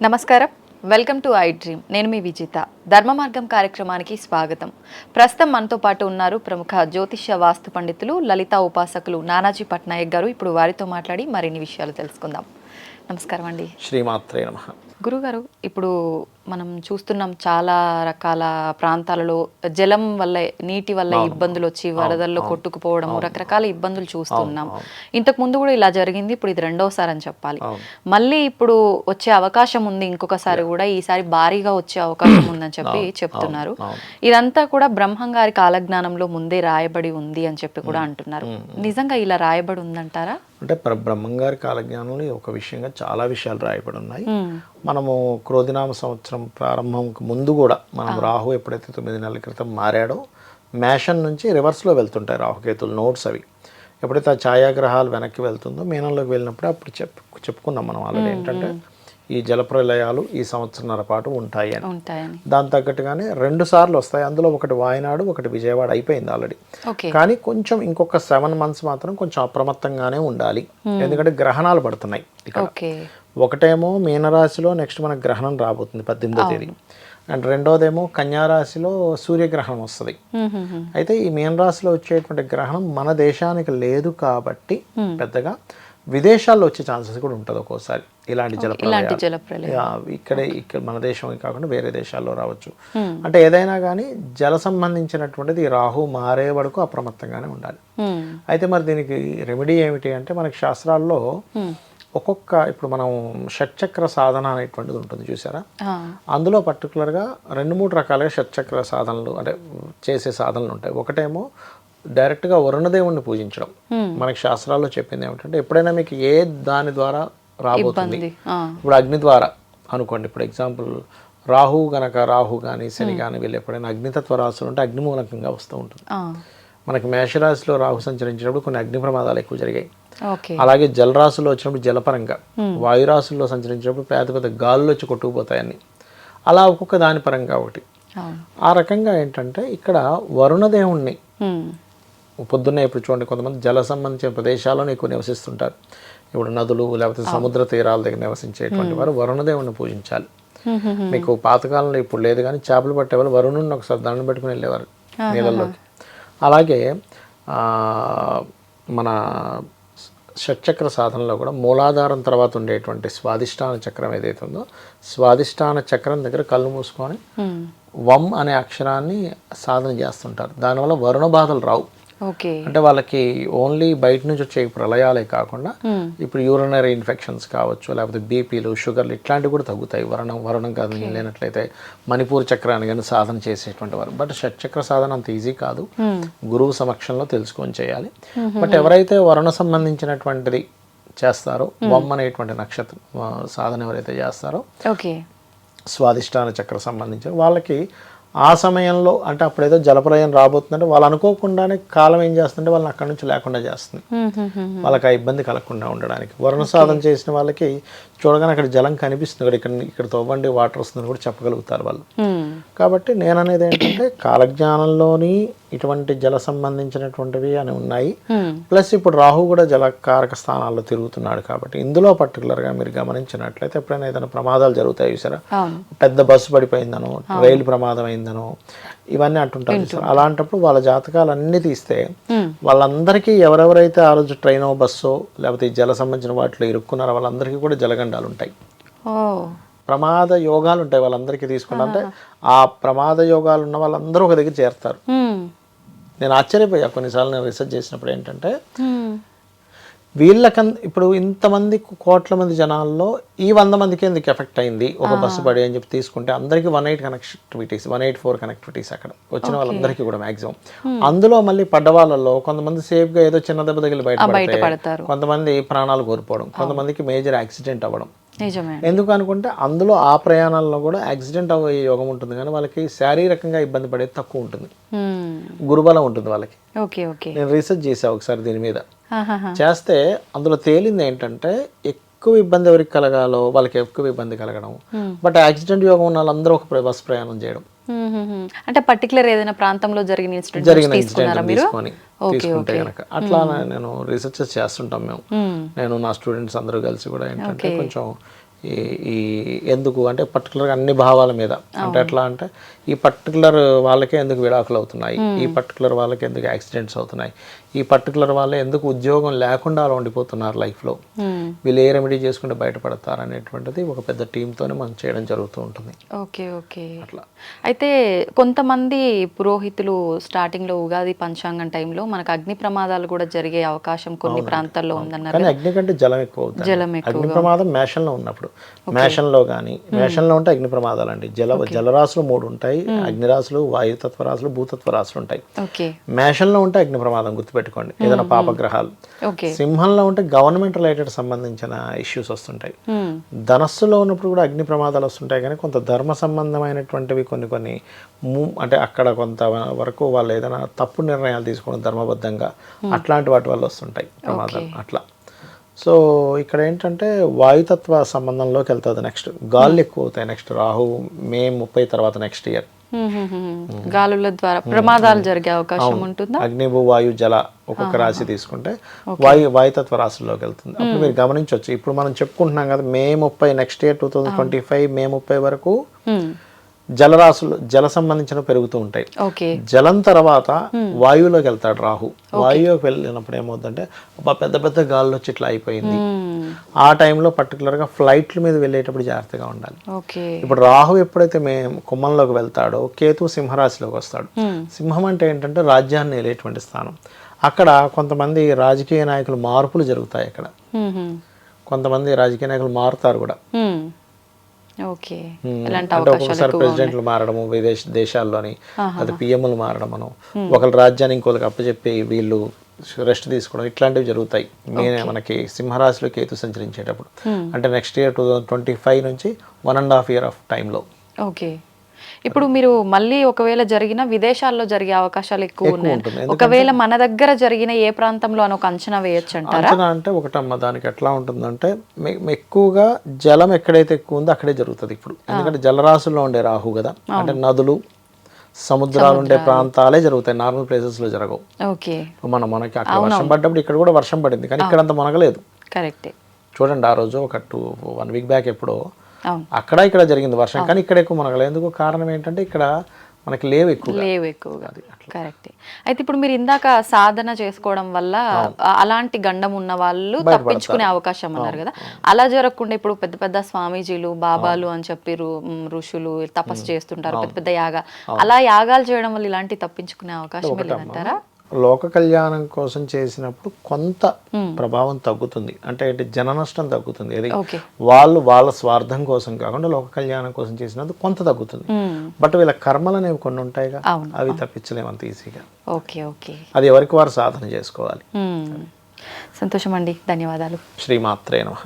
నమస్కారం, welcome to I dream. నేను మీ విజిత. ధర్మ మార్గం కార్యక్రమానికి స్వాగతం. ప్రస్తుతం మనతో పాటు ఉన్నారు ప్రముఖ జ్యోతిష్య వాస్తు పండితులు, లలిత ఉపాసకులు నానాజీ పట్నాయక్ గారు. ఇప్పుడు వారితో మాట్లాడి మరిన్ని విషయాలు తెలుసుకుందాం. నమస్కారం అండి. శ్రీమాత్రే నమః. గురుగారు, ఇప్పుడు మనం చూస్తున్నాం చాలా రకాల ప్రాంతాలలో జలం వల్ల, నీటి వల్ల ఇబ్బందులు వచ్చి వరదల్లో కొట్టుకుపోవడం, రకరకాల ఇబ్బందులు చూస్తున్నాం. ఇంతకు ముందు కూడా ఇలా జరిగింది, ఇప్పుడు ఇది రెండోసారి అని చెప్పాలి. మళ్ళీ ఇప్పుడు వచ్చే అవకాశం ఉంది, ఇంకొకసారి కూడా ఈసారి భారీగా వచ్చే అవకాశం ఉందని చెప్పి చెప్తున్నారు. ఇదంతా కూడా బ్రహ్మం గారి కాలజ్ఞానంలో ముందే రాయబడి ఉంది అని చెప్పి కూడా అంటున్నారు. నిజంగా ఇలా రాయబడి ఉందంటారా? అంటే బ్రహ్మం గారి కాలజ్ఞానంలో ఒక విషయంగా చాలా విషయాలు రాయబడి ఉన్నాయి. మనము క్రోధినామ సంవత్సరం ప్రారంభంకు ముందు కూడా మనం రాహు ఎప్పుడైతే 9 నెలల క్రితం మారాడో మేషన్ నుంచి రివర్స్లో వెళ్తుంటాయి రాహుకేతులు నోట్స్. అవి ఎప్పుడైతే ఆ ఛాయాగ్రహాలు వెనక్కి వెళ్తుందో మీనంలోకి వెళ్ళినప్పుడు అప్పుడు చెప్పుకున్నాం మనం ఆల్రెడీ ఏంటంటే ఈ జలప్రలయాలు ఈ సంవత్సరంన్నర పాటు ఉంటాయి అని. దాని తగ్గట్టుగానే 2 సార్లు వస్తాయి. అందులో ఒకటి వాయనాడు, ఒకటి విజయవాడ అయిపోయింది ఆల్రెడీ. కానీ కొంచెం ఇంకొక 7 months మాత్రం కొంచెం అప్రమత్తంగానే ఉండాలి. ఎందుకంటే గ్రహణాలు పడుతున్నాయి ఇక్కడ. ఒకటేమో మీనరాశిలో నెక్స్ట్ మనకు గ్రహణం రాబోతుంది 18వ తేదీ. అండ్ రెండోదేమో కన్యారాశిలో సూర్యగ్రహణం వస్తుంది. అయితే ఈ మీనరాశిలో వచ్చేటువంటి గ్రహణం మన దేశానికి లేదు కాబట్టి పెద్దగా విదేశాల్లో వచ్చే ఛాన్సెస్ కూడా ఉంటుంది ఒక్కోసారి. ఇలాంటి జలప్రలయాలు ఇక్కడ మన దేశం కాకుండా వేరే దేశాల్లో రావచ్చు. అంటే ఏదైనా కానీ జల సంబంధించినటువంటిది రాహు మారే వరకు అప్రమత్తంగానే ఉండాలి. అయితే మరి దీనికి రెమెడీ ఏమిటి అంటే మనకి శాస్త్రాల్లో ఒక్కొక్క ఇప్పుడు మనం షట్చక్ర సాధన అనేటువంటిది ఉంటుంది చూసారా. అందులో పర్టికులర్గా 2-3 రకాలుగా షట్చక్ర సాధనలు అంటే చేసే సాధనలు ఉంటాయి. ఒకటేమో డైరెక్ట్గా వరుణదేవుణ్ణి పూజించడం. మనకి శాస్త్రాల్లో చెప్పింది ఏమిటంటే ఎప్పుడైనా మీకు ఏ దాని ద్వారా రాబోతుంది, ఇప్పుడు అగ్ని ద్వారా అనుకోండి. ఇప్పుడు ఎగ్జాంపుల్ రాహు కానీ శని కానీ వీళ్ళు ఎప్పుడైనా అగ్నితత్వ రాశులు ఉంటే అగ్ని మూలకంగా వస్తూ ఉంటుంది. మనకి మేషరాశిలో రాహు సంచరించినప్పుడు కొన్ని అగ్ని ప్రమాదాలు ఎక్కువ జరిగాయి. అలాగే జలరాశుల్లో వచ్చినప్పుడు జలపరంగా, వాయురాశుల్లో సంచరించినప్పుడు పెద్ద పెద్ద గాలులు వచ్చి కొట్టుకుపోతాయని, అలా ఒక్కొక్క దాని పరంగా ఒకటి. ఆ రకంగా ఏంటంటే ఇక్కడ వరుణదేవుణ్ణి పొద్దున్నే ఇప్పుడు చూడండి కొంతమంది జల సంబంధించిన ప్రదేశాల్లోనే ఎక్కువ నివసిస్తుంటారు. ఇప్పుడు నదులు లేకపోతే సముద్ర తీరాల దగ్గర నివసించేటువంటి వారు వరుణదేవుణ్ణి పూజించాలి. మీకు పాతకాలంలో ఇప్పుడు లేదు కానీ చేపలు పట్టేవాళ్ళు వరుణుని ఒకసారి దండం పెట్టుకుని వెళ్ళేవారు నీళ్ళల్లోకి. అలాగే మన షట్చక్ర సాధనలో కూడా మూలాధారం తర్వాత ఉండేటువంటి స్వాదిష్టాన చక్రం ఏదైతే ఉందో స్వాదిష్టాన చక్రం దగ్గర కళ్ళు మూసుకొని వం అనే అక్షరాన్ని సాధన చేస్తుంటారు. దానివల్ల వరుణ బాధలు రావు. అంటే వాళ్ళకి ఓన్లీ బయట నుంచి వచ్చే ప్రళయాలే కాకుండా ఇప్పుడు యూరినరీ ఇన్ఫెక్షన్స్ కావచ్చు, లేకపోతే బీపీలు, షుగర్లు ఇట్లాంటివి కూడా తగ్గుతాయి. వరుణం కాదు లేనట్లయితే మణిపూర్ చక్రాన్ని కానీ సాధన చేసేటువంటి వారు. బట్ షట్చక్ర సాధన అంత ఈజీ కాదు, గురువు సమక్షంలో తెలుసుకొని చేయాలి. బట్ ఎవరైతే వరుణ సంబంధించినటువంటిది చేస్తారో వమ్ అనేటువంటి నక్షత్రం సాధన ఎవరైతే చేస్తారో స్వాదిష్టాన చక్ర సంబంధించిన వాళ్ళకి ఆ సమయంలో అంటే అప్పుడేదో జలప్రలయం రాబోతుందంటే వాళ్ళు అనుకోకుండానే కాలం ఏం చేస్తుంటే వాళ్ళని అక్కడి నుంచి లేకుండా చేస్తుంది. వాళ్ళకి ఆ ఇబ్బంది కలగకుండా ఉండడానికి వరుణ సాధన చేసిన వాళ్ళకి చూడగానే అక్కడ జలం కనిపిస్తుంది, ఇక్కడ తవ్వండి వాటర్ వస్తుందని కూడా చెప్పగలుగుతారు వాళ్ళు. కాబట్టి నేను అనేది ఏంటంటే కాలజ్ఞానంలోని ఇటువంటి జల సంబంధించినటువంటివి అని ఉన్నాయి. ప్లస్ ఇప్పుడు రాహు కూడా జలకారక స్థానాల్లో తిరుగుతున్నాడు కాబట్టి ఇందులో పర్టికులర్గా మీరు గమనించినట్లయితే ఎప్పుడైనా ఏదైనా ప్రమాదాలు జరుగుతాయి చూసారా, పెద్ద బస్సు పడిపోయిందనో, రైలు ప్రమాదం అయిందనో, ఇవన్నీ అంటుంటారు. అలాంటప్పుడు వాళ్ళ జాతకాలు అన్ని తీస్తే వాళ్ళందరికీ ఎవరెవరైతే ఆ రోజు ట్రైనో బస్సో లేకపోతే జల సంబంధించిన వాటిలో ఇరుక్కున్నారో వాళ్ళందరికీ కూడా జలగండాలు ఉంటాయి, ప్రమాద యోగాలు ఉంటాయి. వాళ్ళందరికీ తీసుకుంటా అంటే ఆ ప్రమాద యోగాలు ఉన్న వాళ్ళందరూ ఒక దగ్గర చేరుతారు. నేను ఆశ్చర్యపోయా కొన్నిసార్లు నేను రీసెర్చ్ చేసినప్పుడు ఏంటంటే ఇప్పుడు ఇంతమంది కోట్ల మంది జనాల్లో ఈ 100 మందికి ఎందుకు ఎఫెక్ట్ అయింది ఒక బస్సు పడి అని చెప్పి తీసుకుంటే అందరికీ 184 కనెక్టివిటీస్ అక్కడ వచ్చిన వాళ్ళందరికీ కూడా మ్యాక్సిమం. అందులో మళ్ళీ పడ్డ వాళ్ళలో కొంతమంది సేఫ్గా ఏదో చిన్న దెబ్బ తగిలి బయటపడతారు, కొంతమంది ప్రాణాలు కోల్పోవడం, కొంతమందికి మేజర్ యాక్సిడెంట్ అవ్వడం. ఎందుకు అనుకుంటే అందులో ఆ ప్రయాణాల్లో కూడా యాక్సిడెంట్ అయ్యే యోగం ఉంటుంది కానీ వాళ్ళకి శారీరకంగా ఇబ్బంది పడేది తక్కువ ఉంటుంది, గురుబలం ఉంటుంది వాళ్ళకి. నేను రీసెర్చ్ చేసా ఒకసారి దీని మీద. చేస్తే అందులో తేలింది ఏంటంటే ఎక్కువ ఇబ్బంది ఎవరికి కలగాలో వాళ్ళకి ఎక్కువ ఇబ్బంది కలగడం, బట్ యాక్సిడెంట్ యోగం ఉన్న వాళ్ళందరూ ఒక బస్ ప్రయాణం చేయడం. అంటే పర్టికులర్ ఏదైనా ప్రాంతంలో జరిగిన ఇన్సిడెంట్ తీసుకుంటే కనుక అట్లా నేను రీసెర్చెస్ చేస్తుంటాం మేము. నేను నా స్టూడెంట్స్ అందరూ కలిసి కూడా ఏంటంటే కొంచెం ఈ ఎందుకు అంటే పర్టికులర్గా అన్ని భావాల మీద అంటే ఎట్లా అంటే ఈ పర్టికులర్ వాళ్ళకే ఎందుకు విడాకులు అవుతున్నాయి, ఈ పర్టికులర్ వాళ్ళకి ఎందుకు యాక్సిడెంట్స్ అవుతున్నాయి, ఈ పర్టికులర్ వాళ్ళే ఎందుకు ఉద్యోగం లేకుండా అలా ఉండిపోతున్నారు లైఫ్లో, వీళ్ళు ఏ రెమెడీ చేసుకుంటే బయటపడతారు అనేటువంటిది ఒక పెద్ద టీంతోనే మనం చేయడం జరుగుతూ ఉంటుంది. Okay okay. అట్లా అయితే కొంతమంది పురోహితులు స్టార్టింగ్లో ఉగాది పంచాంగం టైంలో మనకు అగ్ని ప్రమాదాలు కూడా జరిగే అవకాశం కొన్ని ప్రాంతాల్లో ఉందన్నారు. కానీ అగ్ని కంటే జలం ఎక్కువ అవుతుంది. జలం ఎక్కువ. అగ్ని ప్రమాదం మేషంలో ఉన్నప్పుడు, మేషంలో కానీ మేషంలో ఉంటే అగ్ని ప్రమాదాలు అండి. జలరాశులు 3 ఉంటాయి, అగ్నిరాశులు, వాయుతత్వ రాశులు, భూతత్వ రాశులు ఉంటాయి. ఓకే. మేషంలో ఉంటే అగ్ని ప్రమాదం గుర్తుపెట్టుకోండి, ఏదైనా పాపగ్రహాలు. ఓకే. సింహంలో ఉంటే గవర్నమెంట్ రిలేటెడ్ సంబంధించిన ఇష్యూస్ వస్తుంటాయి. ధనస్సులో ఉన్నప్పుడు కూడా అగ్ని ప్రమాదాలు వస్తుంటాయి, కానీ కొంత ధర్మ సంబంధమైనటువంటివి కొన్ని అంటే అక్కడ కొంత వరకు వాళ్ళు ఏదైనా తప్పు నిర్ణయాలు తీసుకోవడం ధర్మబద్ధంగా అట్లాంటి వాటి వల్ల వస్తుంటాయి ప్రమాదాలు అట్లా. సో ఇక్కడ ఏంటంటే వాయుతత్వ సంబంధంలోకి వెళ్తుంది. నెక్స్ట్ గాళ్ళు ఎక్కువ అవుతాయి. నెక్స్ట్ రాహు మే 30 తర్వాత నెక్స్ట్ ఇయర్ గాలుల ద్వారా ప్రమాదాలు జరిగే అవకాశం ఉంటుందా? అగ్ని, భూ, వాయు, జల ఒక్కొక్క రాశి తీసుకుంటే వాయుతత్వ రాశిలోకి వెళ్తుంది. అప్పుడు మీరు గమనించవచ్చు, ఇప్పుడు మనం చెప్పుకుంటున్నాం కదా మే 30 నెక్స్ట్ ఇయర్ 2025 మే 30 వరకు జలరాశులు జల సంబంధించిన పెరుగుతూ ఉంటాయి. జలం తర్వాత వాయువులోకి వెళ్తాడు రాహు. వాయువులోకి వెళ్ళినప్పుడు ఏమవుతుందంటే పెద్ద పెద్ద గాల్లో వచ్చి ఇట్లా అయిపోయింది. ఆ టైంలో పర్టికులర్గా ఫ్లైట్ల మీద వెళ్ళేటప్పుడు జాగ్రత్తగా ఉండాలి. ఇప్పుడు రాహు ఎప్పుడైతే కుంభంలోకి వెళ్తాడో కేతు సింహరాశిలోకి వస్తాడు. సింహం అంటే ఏంటంటే రాజ్యాన్ని వెళ్ళేటువంటి స్థానం. అక్కడ కొంతమంది రాజకీయ నాయకులు మార్పులు జరుగుతాయి. అక్కడ కొంతమంది రాజకీయ నాయకులు మారుతారు కూడా. అంటే ఒక్కొక్కసారి ప్రెసిడెంట్లు మారడము దేశాల్లోని, అది పిఎంలు మారడము, ఒకరి రాజ్యాన్ని ఇంకొకరికి అప్పచెప్పి వీళ్ళు రెస్ట్ తీసుకోవడం, ఇట్లాంటివి జరుగుతాయి మనకి సింహరాశిలో కేతు సంచరించేటప్పుడు. అంటే నెక్స్ట్ ఇయర్ 2025 నుంచి 1.5 year ఆఫ్ టైంలో. ఓకే. ఇప్పుడు మీరు మళ్ళీ ఒకవేళ జరిగిన విదేశాల్లో జరిగే అవకాశాలు ఎక్కువ ఉన్నాయి. ఒకవేళ మన దగ్గర జరిగిన ఏ ప్రాంతంలో అని ఒక అంచనా వేయొచ్చు అంటారా? అంచనా అంటే ఒకటమ్మ, దానికి ఎట్లా ఉంటుందంటే ఎక్కువగా జలం ఎక్కడైతే ఎక్కువ ఉందో అక్కడే జరుగుతుంది. ఇప్పుడు ఎందుకంటే జలరాశుల్లో ఉండే రాహు కదా, అంటే నదులు, సముద్రాలు ఉండే ప్రాంతాలే జరుగుతాయి, నార్మల్ ప్లేసెస్ లో జరగవు. మనకి అక్కడ వర్షం పడ్డప్పుడు ఇక్కడ కూడా వర్షం పడింది, కానీ ఇక్కడ అంత మునగలేదు. కరెక్టే. చూడండి, ఆ రోజు ఒక 1 week బ్యాక్ ఎప్పుడో అక్కడ ఇక్కడ జరిగింది వర్షం, కానీ ఇక్కడ ఎక్కువ మనగలేదు. ఎందుకు కారణం ఏంటంటే ఇక్కడ మనకి లేవు ఎక్కువగా. కరెక్ట్. అయితే ఇప్పుడు మీరు ఇందాక సాధన చేసుకోవడం వల్ల అలాంటి గండం ఉన్న వాళ్ళు తప్పించుకునే అవకాశం అన్నారు కదా, అలా జరగకుండా ఇప్పుడు పెద్ద పెద్ద స్వామీజీలు, బాబాలు అని చెప్పి ఋషులు తపస్సు చేస్తుంటారు, పెద్ద పెద్ద అలా యాగాలు చేయడం వల్ల ఇలాంటి తప్పించుకునే అవకాశం లేదంటారా? లోక కళ్యాణం కోసం చేసినప్పుడు కొంత ప్రభావం తగ్గుతుంది. అంటే జన నష్టం తగ్గుతుంది. అది వాళ్ళ స్వార్థం కోసం కాకుండా లోక కళ్యాణం కోసం చేసినందుకు కొంత తగ్గుతుంది. బట్ వీళ్ళ కర్మలు అనేవి కొన్ని ఉంటాయిగా, అవి తప్పించలేమంత ఈజీగా. అది ఎవరికి వారు సాధన చేసుకోవాలి. సంతోషం అండి, ధన్యవాదాలు. శ్రీమాత్రే నమః.